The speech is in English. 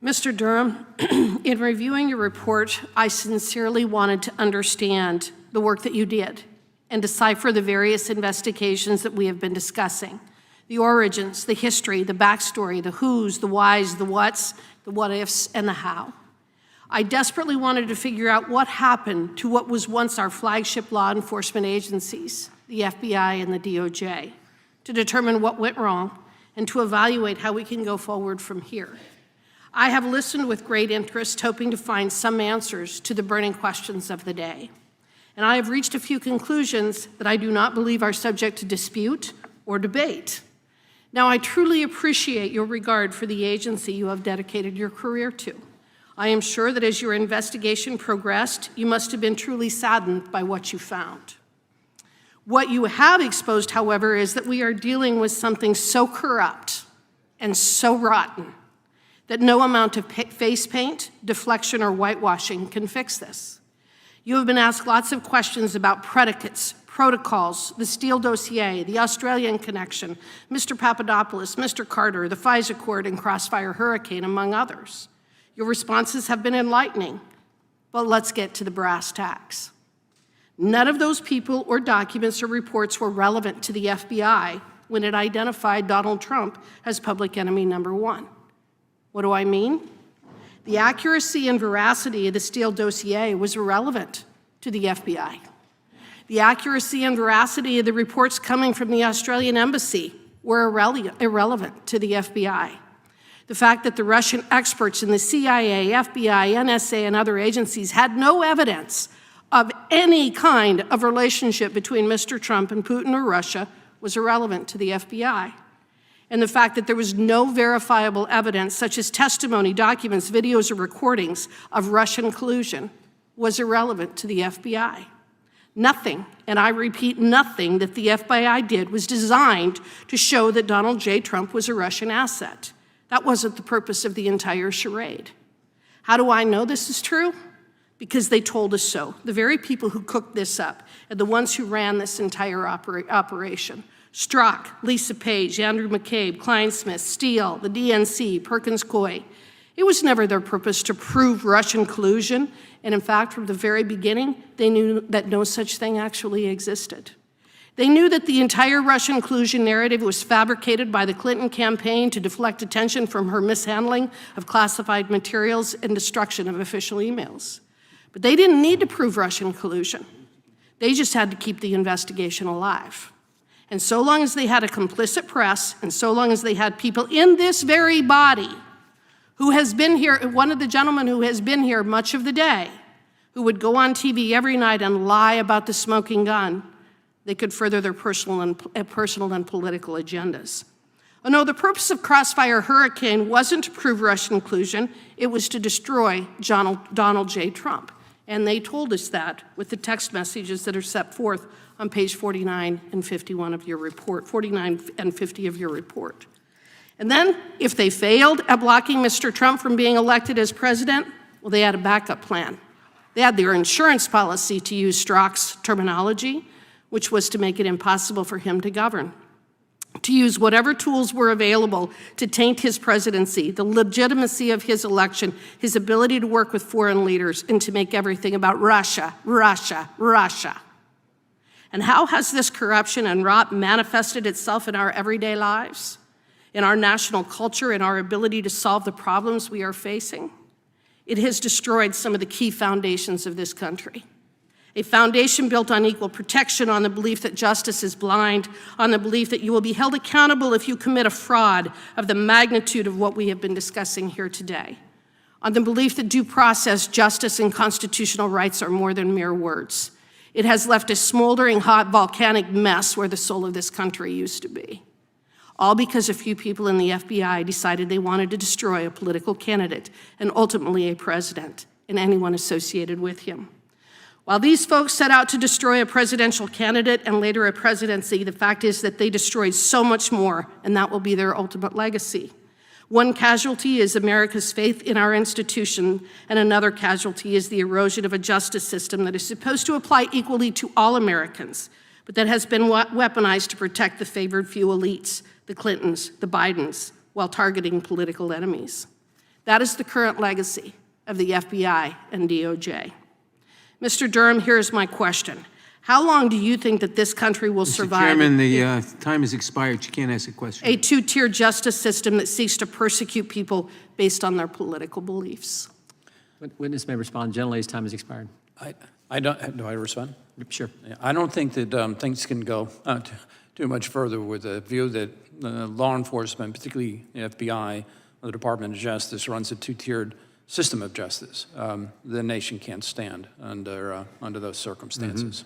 Mr. Durham, in reviewing your report, I sincerely wanted to understand the work that you did and decipher the various investigations that we have been discussing. The origins, the history, the backstory, the who's, the why's, the what's, the what ifs, and the how. I desperately wanted to figure out what happened to what was once our flagship law enforcement agencies, the FBI and the DOJ, to determine what went wrong and to evaluate how we can go forward from here. I have listened with great interest, hoping to find some answers to the burning questions of the day. And I have reached a few conclusions that I do not believe are subject to dispute or debate. Now, I truly appreciate your regard for the agency you have dedicated your career to. I am sure that as your investigation progressed, you must have been truly saddened by what you found. What you have exposed, however, is that we are dealing with something so corrupt and so rotten that no amount of face paint, deflection, or whitewashing can fix this. You have been asked lots of questions about predicates, protocols, the Steele dossier, the Australian connection, Mr. Papadopoulos, Mr. Carter, the FISA court, and Crossfire Hurricane, among others. Your responses have been enlightening, but let's get to the brass tacks. None of those people or documents or reports were relevant to the FBI when it identified Donald Trump as public enemy number one. What do I mean? The accuracy and veracity of the Steele dossier was irrelevant to the FBI. The accuracy and veracity of the reports coming from the Australian embassy were irrelevant to the FBI. The fact that the Russian experts in the CIA, FBI, NSA, and other agencies had no evidence of any kind of relationship between Mr. Trump and Putin or Russia was irrelevant to the FBI. And the fact that there was no verifiable evidence, such as testimony, documents, videos, or recordings of Russian collusion, was irrelevant to the FBI. Nothing, and I repeat, nothing that the FBI did was designed to show that Donald J. Trump was a Russian asset. That wasn't the purpose of the entire charade. How do I know this is true? Because they told us so. The very people who cooked this up and the ones who ran this entire operation. Strzok, Lisa Page, Andrew McCabe, Kleinsmith, Steele, the DNC, Perkins Coie. It was never their purpose to prove Russian collusion, and in fact, from the very beginning, they knew that no such thing actually existed. They knew that the entire Russian collusion narrative was fabricated by the Clinton campaign to deflect attention from her mishandling of classified materials and destruction of official emails. But they didn't need to prove Russian collusion. They just had to keep the investigation alive. And so long as they had a complicit press, and so long as they had people in this very body who has been here, one of the gentlemen who has been here much of the day, who would go on TV every night and lie about the smoking gun, they could further their personal and political agendas. Oh no, the purpose of Crossfire Hurricane wasn't to prove Russian collusion, it was to destroy Donald J. Trump. And they told us that with the text messages that are set forth on page 49 and 51 of your report, 49 and 50 of your report. And then, if they failed at blocking Mr. Trump from being elected as president, well, they had a backup plan. They had their insurance policy, to use Strzok's terminology, which was to make it impossible for him to govern, to use whatever tools were available to taint his presidency, the legitimacy of his election, his ability to work with foreign leaders, and to make everything about Russia, Russia, Russia. And how has this corruption and rot manifested itself in our everyday lives, in our national culture, in our ability to solve the problems we are facing? It has destroyed some of the key foundations of this country. A foundation built on equal protection, on the belief that justice is blind, on the belief that you will be held accountable if you commit a fraud of the magnitude of what we have been discussing here today, on the belief that due process, justice, and constitutional rights are more than mere words. It has left a smoldering, hot, volcanic mess where the soul of this country used to be. All because a few people in the FBI decided they wanted to destroy a political candidate and ultimately a president and anyone associated with him. While these folks set out to destroy a presidential candidate and later a presidency, the fact is that they destroyed so much more, and that will be their ultimate legacy. One casualty is America's faith in our institution, and another casualty is the erosion of a justice system that is supposed to apply equally to all Americans, but that has been weaponized to protect the favored few elites, the Clintons, the Bidens, while targeting political enemies. That is the current legacy of the FBI and DOJ. Mr. Durham, here's my question. How long do you think that this country will survive? Mr. Chairman, the time has expired. You can't ask a question. A two-tier justice system that seeks to persecute people based on their political beliefs? Witness may respond. Generally, time has expired. I don't, do I respond? Sure. Yeah, I don't think that things can go too much further with the view that law enforcement, particularly the FBI, or the Department of Justice, runs a two-tiered system of justice. The nation can't stand under those circumstances.